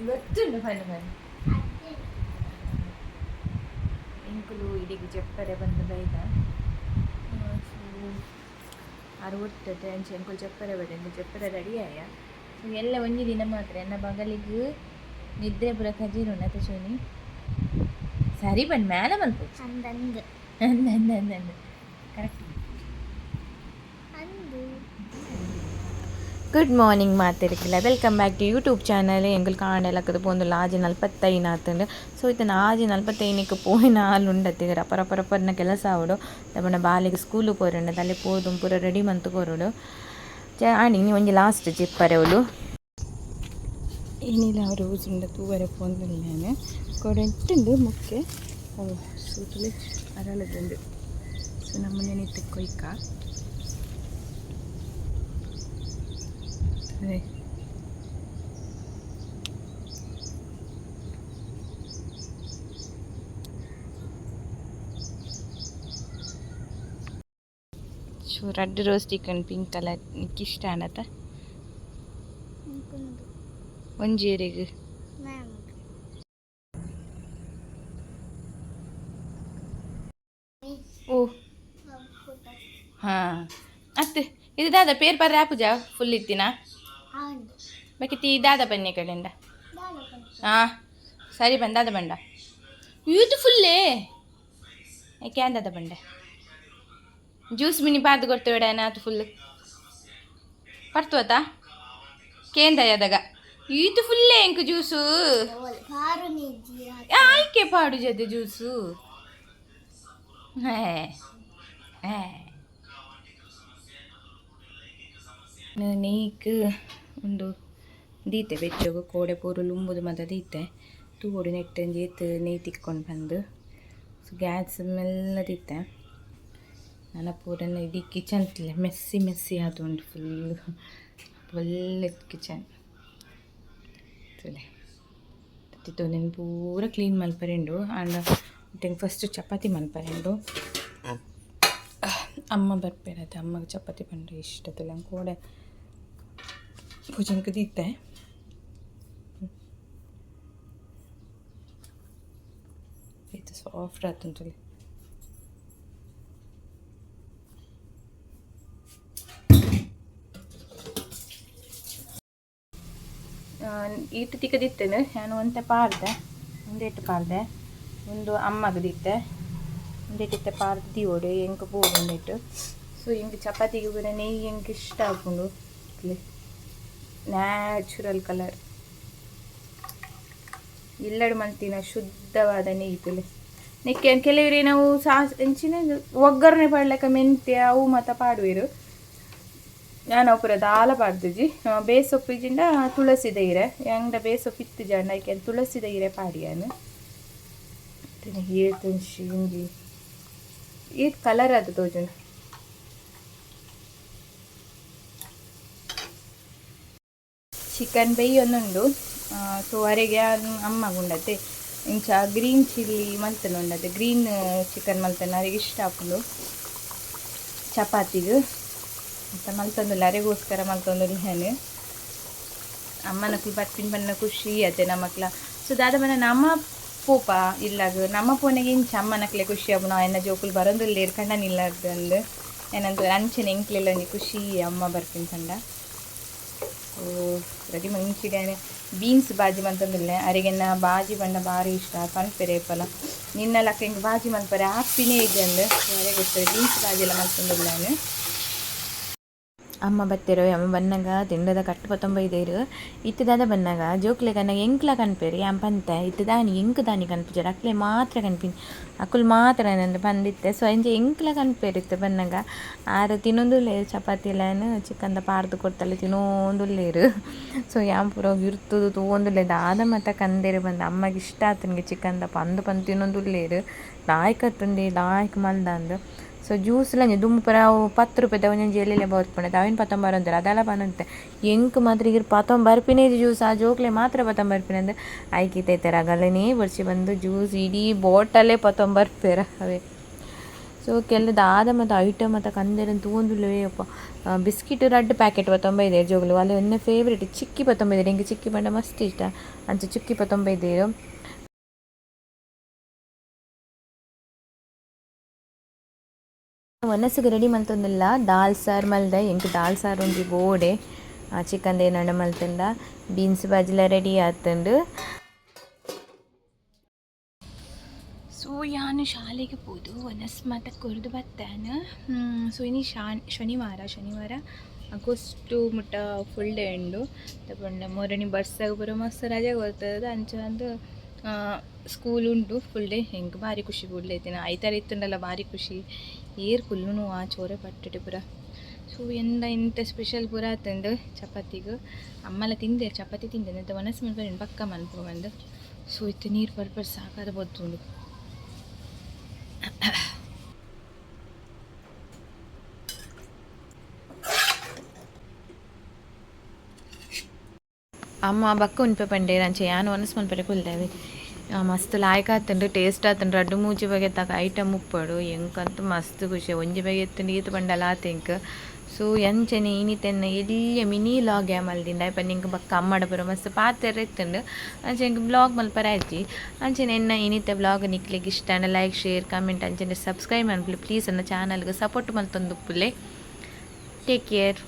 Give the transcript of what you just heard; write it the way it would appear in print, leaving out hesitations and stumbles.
ಗೊತ್ತುಂಡು ಬನ್ನಿ ಬನ್ನಿ ಇಂಕುಲು ಇಡಿಗೆ ಚೆಪ್ಪರೆ ಬಂದು ಬೈದ ಅರುವತ್ತು ಅಂಚೆ ಎಂಕುಲು ಚೆಪ್ಪರೆ ಬೈದ ಚೆಪ್ಪರೆ ರೆಡಿ ಆಯ ಎಲ್ಲ ಒಂಜಿ ದಿನ ಮಾತ್ರ ಎನ್ನ ಬಗಲಿಗೆ ನಿದ್ರೆ ಪೂರ ಕಜೀರು ಉಂಡು ಶೋನಿ ಸರಿ ಬನ್ನಿ ಮೇಲೆ ಮಲ್ಪು ಅಂದ ಕರೆಕ್ಟ್. ಗುಡ್ ಮಾರ್ನಿಂಗ್ ಮಾತಾಡಿಕ್ಕಿಲ್ಲ welcome back to YouTube channel ಎಂಗಲ್ ಕಾಂಡಲಕ್ಕದು ಪೋಂದುಲ್ಲ ಆಜಿ 45 ಆತುಂಡು ಸೊ ಇತನ ಆಜಿ 45ಕ್ಕೆ ಪೋಯಿನ ಹಾಲು ಉಂಡತ್ತಿಗೆ ರಪರಪರಪರ್ನ ಕೆಲಸ ಆವಡು ತಗೊಂಡ ಬಾಲಿಗೆ ಸ್ಕೂಲು ಪೋರುಂಡು ತಲೆ ಪೋದು ಪೂರ ರೆಡಿ ಮಂತು ಕೊರುಡು ಆಡಿ ನೀ ಒಂಜಿ ಲಾಸ್ಟ್ ಜಿಪ್ಪರೆ ಅವಳು ಏನಿಲ್ಲ ಅವರು ಉಂಡ ತೂವರೆ ಪೋಂದಿಲ್ಲ ನಾನು ಕೊಡೆಂಟುಂಡು ಮುಖ್ಯ ಓ ಸೂತುಲಿ ಅರಳದುಂಡು ಸೊ ನಮ್ಮನೆ ನಿತ್ಯ ಕೊಯ್ಕ ಅದೇ so red rose chicken pink colour ನಿಕ್ಕೆ ಇಷ್ಟ ಅನ್ನತ್ತ ಒಂಜೇರಿಗೆ ಓ ಹಾಂ ಅತ್ತೆ ಇದು ದಾದ ಪೇರ್ ಪರ್ರೆ ಆಪುಜಾ ಫುಲ್ ಇತ್ತಿನ ಬೇಕಿತ್ತು ದಾದ ಬನ್ನಿ ಕಡೆಯಿಂದ ಹಾಂ ಸರಿ ಬಂದಾದ ಬಂಡ ಯೂತ್ ಫುಲ್ಲೇ ಯಾಕೆ ಅಂದದ ಬಂಡೆ ಜ್ಯೂಸ್ ಮಿನಿ ಪಾರ್ದು ಕೊಡ್ತೇವೆ ಅದು ಫುಲ್ ಪರ್ತುವತಾ ಕೇಂದಯದಾಗ ಈತು ಫುಲ್ಲೇ ಎಂಕು ಜ್ಯೂಸು ಆಯ್ಕೆ ಪಾಡು ಜದ ಜ್ಯೂಸು ಹೇ ಹೇ ನೀಕ್ ಒಂದು ದೀತೆ ಬೆಚ್ಚೋಗು ಕೋಡೆ ಪೂರು ಉಂಬುದು ಮದ ದೀತೆ ತೂಡು ನೆಟ್ಟಂಜಿ ಎತ್ತು ನೆಯ್ ತಿಕ್ಕೊಂಡು ಬಂದು ಸೊ ಗ್ಯಾಸ್ ಮೆಲ್ಲ ದೀತೆ ನನ್ನ ಪೂರನ್ನ ಇಡೀ ಕಿಚನ್ ಮೆಸ್ಸಿ ಅದು ಉಂಟು ಫುಲ್ಲು ಒಳ್ಳೆ ಕಿಚನ್ ತಿತ್ತು ನೆನ್ ಪೂರ ಕ್ಲೀನ್ ಮಲ್ಪರೆಂಡು ಆಂಡ ತೆಂಗೆ ಫಸ್ಟ್ ಚಪಾತಿ ಮಲ್ಪರೆಂಡು ಅಮ್ಮ ಬರ್ಪೇರತ್ತೆ ಅಮ್ಮಗೆ ಚಪಾತಿ ಬಂದ್ರೆ ಇಷ್ಟದಲ್ಲ ಕೋಡೆ ಭುಜಂಕ ದೀತೆ ಇದು ಸಾಫ್ಟ್ ಆತುಂಟು ಈಟು ತಿಕ್ಕದಿತ್ತೇನೆ ನಾನು ಒಂತೆ ಪಾರ್ದೆ ಒಂದೇಟು ಪಾರ್ದೆ ಒಂದು ಅಮ್ಮಗೆ ದಿತ್ತೆ ಒಂದೇಟಿತ್ತೆ ಪಾರ್ದಿ ಓಡೆ ಎಂಕ ಪೂಡು ಒಂದೇಟು ಸೊ ಹಿಂಗೆ ಚಪಾತಿಗೆ ಕೂಡ ನೆಯ್ಯಿ ಹೆಂಗೆ ಇಷ್ಟ ಹಾಕೊಂಡು ನ್ಯಾಚುರಲ್ ಕಲರ್ ಇಲ್ಲಡು ಮಲ್ತಿನ ಶುದ್ಧವಾದ ನೆಯ್ಯಿತಲೆ ನೆಕ್ಕೆ ಕೆಲವರೇ ನಾವು ಹೆಂಚಿನ ಒಗ್ಗರಣೆ ಪಾಡ್ಲಕ್ಕ ಮೆಂತ್ಯ ಅವು ಮತ್ತು ಪಾಡುವೆರು ನಾನು ಪೂರ ದಾಲ ಪಾಡ್ದುಜಿ ಬೇಸೊಪ್ಪು ಇಜಿಂಡ ತುಳಸಿ ದೈರೆ ಹೆಂಗ ಬೇಸೊಪ್ಪು ಇತ್ತು ಜಂಡ ಐಕೆ ತುಳಸಿ ದೈರೆ ಪಾಡಿಯಾನು ಏತು ಶಿಂಗಿ ಏತ್ ಕಲರ್ ಅದು ತೋಜುಂಡು ಚಿಕನ್ ಬೇಯೊಂದುಂಡು ಸೊ ಹೊರಗೆ ಅಮ್ಮಗುಂಡತ್ತೆ ಇಂಚ ಗ್ರೀನ್ ಚಿಲ್ಲಿ ಮಲ್ತನ ಉಂಡತ್ತೆ ಗ್ರೀನ್ ಚಿಕನ್ ಮಲ್ತನ ಅವರಿಗೆ ಇಷ್ಟ ಹಾಕೊಂಡು ಚಪಾತಿಗೆ ಮತ್ತು ಮಲ್ತೊಂದಿಲ್ಲ ಅರೆಗೋಸ್ಕರ ಮಲ್ತೊಂದಿಲ್ಲ ನಾನು ಅಮ್ಮನಕ್ಲು ಬರ್ಪಿನ ಬಣ್ಣ ಖುಷಿ ಅತ್ತೆ ನಮ್ಮಕ್ಲ ಸೊ ದಾದ ಬಣ್ಣ ನಮ್ಮ ಪೋಪ ಇಲ್ಲಾಗ ನಮ್ಮ ಪೋನೆಗೆ ಇಂಚ ಅಮ್ಮನಕ್ಲೆ ಖುಷಿ ಅಪ್ಪ ನಾವು ಎನ್ನ ಜೋಕುಲು ಬರೋದಿಲ್ಲ ಇರ್ಕಂಡ ನಿಲ್ಲದಂದು ಏನಂತ ಅಂಚನೆ ಎಂಕ್ಲೆಲ್ಲ ಖುಷಿ ಅಮ್ಮ ಬರ್ಪಿನ ಕಂಡ ಓ ರೆಡಿ ಮಂಚಿಡಾನೆ ಬೀನ್ಸ್ ಬಾಜಿ ಮಲ್ತೊಂದಿಲ್ಲ ಅರಿಗೆನ್ನ ಬಾಜಿ ಬಣ್ಣ ಭಾರಿ ಇಷ್ಟ ಕಣ್ಪೆರೆ ಪಲ ನಿನ್ನಲಕ್ಕ ಹಿಂಗೆ ಬಾಜಿ ಮಲ್ಪರೆ ಹಾಪಿನೇ ಇದೆ ಅಂದು ಅರೆ ಗೊತ್ತಾರೆ ಬೀನ್ಸ್ ಬಾಜಿ ಎಲ್ಲ ಮಲ್ತೊಂದಿಲ್ಲ ನಾನು ಅಮ್ಮ ಬತ್ತೇರೋ ಅಮ್ಮ ಬನ್ನಾಗ ತಿಂಡದ ಕಟ್ಟು 95 ಇತ್ತದಾದ ಬನ್ನಾಗ ಜೋಕ್ಲೆ ಕನ್ನಾಗ ಎಂಕ್ಲ ಕನ್ಪೇರಿ ಅಮ್ಮ ಪಂತೆ ಇತ್ತದಾನಿ ಎಂಕ್ ದಾನಿ ಕನ್ಪಿಜಾರ ಅಕ್ಲೆ ಮಾತ್ರ ಕನ್ಪಿನ್ ಅಕ್ಕುಲ್ ಮಾತ್ರ ನಂದು ಬಂದಿತ್ತೆ ಸೊ ಎಂಜೆ ಎಂಕ್ಲ ಕನ್ಪೇರಿತ್ತು ಬನ್ನಾಗ ಆರು ತಿನ್ನೊಂದುಲ್ಲೇರು ಚಪಾತಿ ಎಲ್ಲನು ಚಿಕನ್ದ ಪಾರ್ದು ಕೊಡ್ತಲ್ಲ ತಿನ್ನೋಂದುಲ್ಲೇರು ಸೊ ಯಾಮ್ ಪೂರ ಇರ್ತದು ತೂವೊಂದುಲ್ಲೆ ದಾದ ಮತ್ತು ಕಂದೇರು ಬಂದು ಅಮ್ಮಗೆ ಇಷ್ಟ ಆತನಿಗೆ ಚಿಕನ್ದ ಪಂದು ತಿನ್ನೊಂದುಲ್ಲೇರು ಲಾಯ್ಕತ್ತುಂಡಿ ಲಾಯ್ಕ್ ಮಲ್ದ ಅಂದು ಸೊ ಜ್ಯೂಸ್ಲ ದುಂಬು ಪರ 10 ರೂಪಾಯಿ ಒಂಜೊಂಜಿ ಎಲ್ಲೆಲ್ಲ ಬರ್ಪಣೆ ಅವೇನು 19 ಅಂತಾರೆ ಅದೆಲ್ಲ ಬಂದಂತೆ ಎಂಕ್ ಮಾತ್ರ ಈಗ 19 ಬರ್ಪಿನೇ ಜ್ಯೂಸ್ ಆ ಜೋಕ್ಲೆ ಮಾತ್ರ 19 ಬರ್ಪಿನ ಅಂದ್ರೆ ಆಯ್ಕಿತೈತೆ ರಗಲನೇ ಬರ್ಸಿ ಬಂದು ಜ್ಯೂಸ್ ಇಡೀ ಬಾಟಲ್ಲೇ 19 ಬರ್ಪೇರ ಅವೇ ಸೊ ಕೆಲ ದಾದ ಮತ್ತು ಐಟಮ್ ಮತ್ತು ಕಂದೆರನ್ನು ತೂಂದುಲ್ಲೇ ಅಪ್ಪ ಬಿಸ್ಕಿಟ್ ರಡ್ಡ್ ಪ್ಯಾಕೆಟ್ 95 ಜೋಗುಲು ಅಲ್ಲಿ ನನ್ನ ಫೇವ್ರೇಟ್ ಚಿಕ್ಕಿ 95 ಎಂಗೆ ಚಿಕ್ಕಿ ಪಂಡ ಮಸ್ತ್ ಇಷ್ಟ ಅಂಚೆ ಚಿಕ್ಕಿ 95 ಒನಸಿಗೆ ರೆಡಿ ಮಲ್ತೊಂದಿಲ್ಲ ದಾಲ್ ಸಾರು ಮಲ್ದೆ ಎಂಕ್ ದಾಲ್ ಸಾರು ಒಂಜಿ ಬೋಡೆ ಚಿಕನ್ ಏನಂಡ ಮಲ್ತಂಡ ಬೀನ್ಸ್ ಬಾಜಿಲ ರೆಡಿ ಆತುಂಡು. ಸೊ ಯಾನು ಶಾಲೆಗೆ ಹೋದು ಒನಸ್ ಮಾತ ಕೊರ್ದು ಬತ್ತಾನು. ಸೊ ಇನಿ ಶನಿವಾರ ಆಗೋಸ್ಟ್ ಮುಟ್ಟ ಫುಲ್ ಡೇ ಉಂಡು ತಗೊಂಡ ಮೊರಣಿ ಬರ್ಸಾಗ ಬರೋ ಮಸ್ತ್ ರಜೆ ಬರ್ತದೆ ಅಂಚ ಒಂದು ಸ್ಕೂಲ್ ಉಂಟು ಫುಲ್ ಡೇ ಹೆಂಗೆ ಭಾರಿ ಖುಷಿ ಬಿಡ್ಲೈತಿನ ಐತಾರ ಇತ್ತುಂಡಲ್ಲ ಭಾರಿ ಖುಷಿ ಏರ್ ಕುಲ್ಲುನು ಆ ಚೋರೆ ಪಟ್ಟೆ ಪುರ. ಸೊ ಎಂತ ಸ್ಪೆಷಲ್ ಪೂರ ಆತಂಡು ಚಪಾತಿಗೆ ಅಮ್ಮಲ ತಿಂದೆ ಚಪಾತಿ ತಿಂದೆ ಅಂತ ಒನಸ್ ಮಲ್ಪನೆ ಪಕ್ಕ ಮನ್ಪು ಬಂದು. ಸೊ ಇತ್ತು ನೀರು ಪರ್ಪರ್ ಸಾಕಾದ ಬತ್ತುಂಡು. ಅಮ್ಮ ಬಕ್ಕ ಉನ್ಪೆ ಪಂಡೆ ಅಂಚೆ ಯಾನು ಒನಸ್ ಮಲ್ಪರೆ ಕುಲ್ದೇವೆ ಮಸ್ತ್ ಲಾಯ್ಕ್ ಆತುಂಡು ಟೇಸ್ಟ್ ಆತುಂಡು ರಡ್ಡು ಮೂಜಿ ಬಗೆ ತಕ ಐಟಮ್ ಉಪ್ಪಡು ಎಂಕಂತೂ ಮಸ್ತ್ ಖುಷಿ ಒಂಜಿ ಬಗೆ ಎತ್ತುಂಡು ಈತು ಪಂಡಲ ಆತೆಂಕ್. ಸೊ ಎಂಚನೆ ಇನಿತೆನ್ನ ಎಲ್ಲಿಯ ಮಿನಿ ಲಾಗ್ ಮಲ್ದಿಂಡ ಅಯ್ಪ ನಿಂಗೆ ಬಕ್ಕ ಅಮ್ಮಡ ಬರೋ ಮಸ್ತ್ ಪಾತೆರ ಎತ್ತುಂಡು ಅಂಚೆ ಎಂಕ್ ಬ್ಲಾಗ್ ಮಲ್ಪರ ಆಯ್ತಿ ಅಂಚೆನೆ ಎನ್ನ ಇನಿತೆ ಬ್ಲಾಗ್ ನಿಕ್ಲಿಗೆ ಇಷ್ಟ ಲೈಕ್ ಶೇರ್ ಕಮೆಂಟ್ ಅಂಚೆನೆ ಸಬ್ಸ್ಕ್ರೈಬ್ ಮನ್ಪುಲಿ ಪ್ಲೀಸ್ ನನ್ನ ಚಾನಲ್ಗೆ ಸಪೋರ್ಟ್ ಮಲ್ತೊಂದು ಉಪ್ಪುಲೆ. Take care.